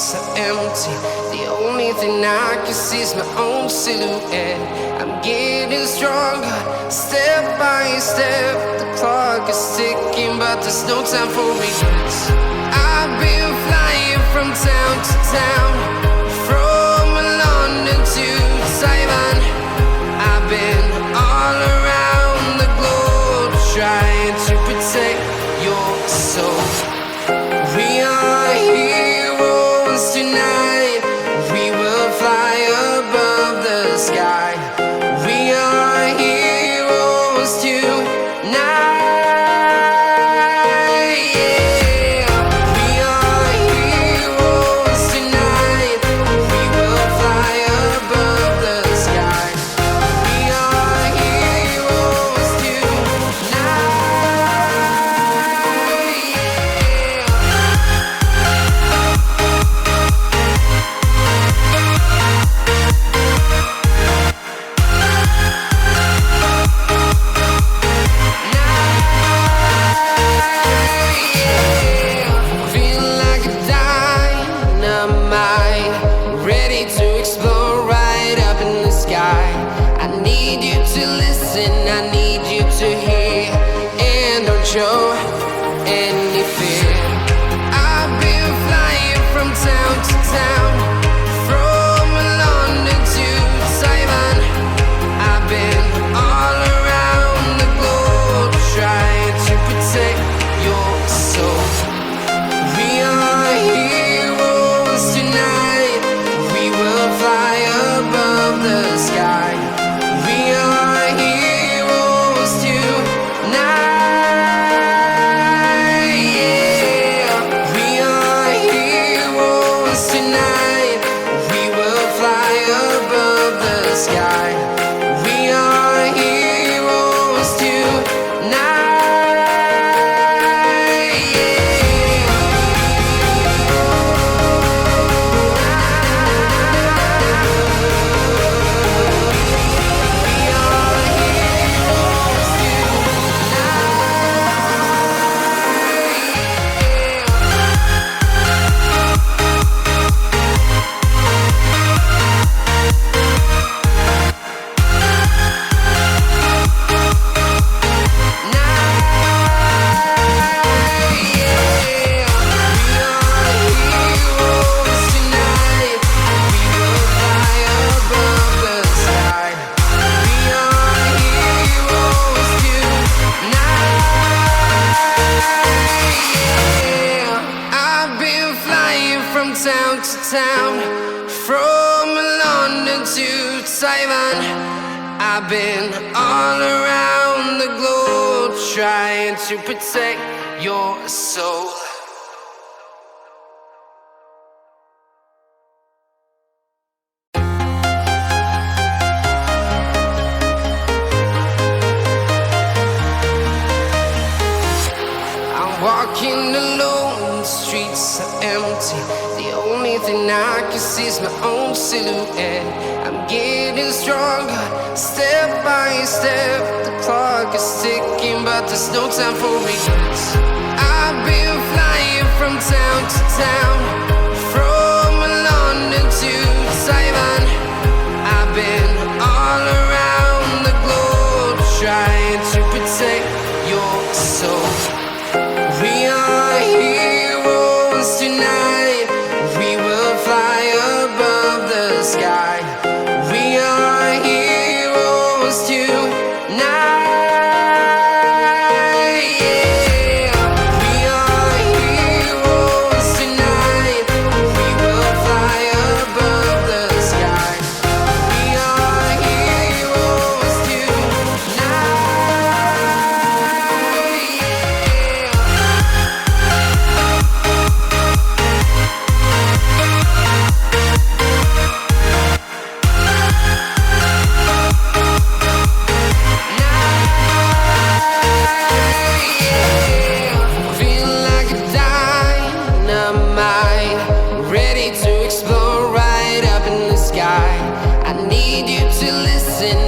streets are empty. The only thing I can see is my own silhouette. I'm getting stronger, step by step. The clock is ticking, but there's no time for regrets. I've been flying from town to town, from London to Taiwan. I've been all around the globe trying to protect your soul. We are heroes tonight. We will fly above the sky. We are heroes tonight. Yeah. We are heroes tonight. We will fly above the sky. We are heroes tonight. Feel like a dynamite, ready to explode right up in the sky. I need you to listen, I need you to hear, and don't show any fear. I've been flying from town to town, from London to Taiwan. I've been all around the globe trying to protect your soul. We are heroes tonight. We will fly above the sky. We are heroes tonight. Yeah. We are heroes tonight. We will fly above the sky. We are heroes tonight. From town to town, from London to Taiwan. I've been all around the globe trying to protect your soul. I'm walking alone, the streets are empty. The only thing I can see is my own silhouette. I'm getting stronger, step by step. The clock is ticking, but there's no time for regrets. I've been flying from town to town, from London to Taiwan. I've been all around the globe trying to protect your soul. We are heroes tonight. We will fly above the sky. We are heroes tonight. Yeah. We are heroes tonight. We will fly above the sky. We are heroes tonight. Feel like a dynamite, ready to explode right up in the sky. I need you to listen,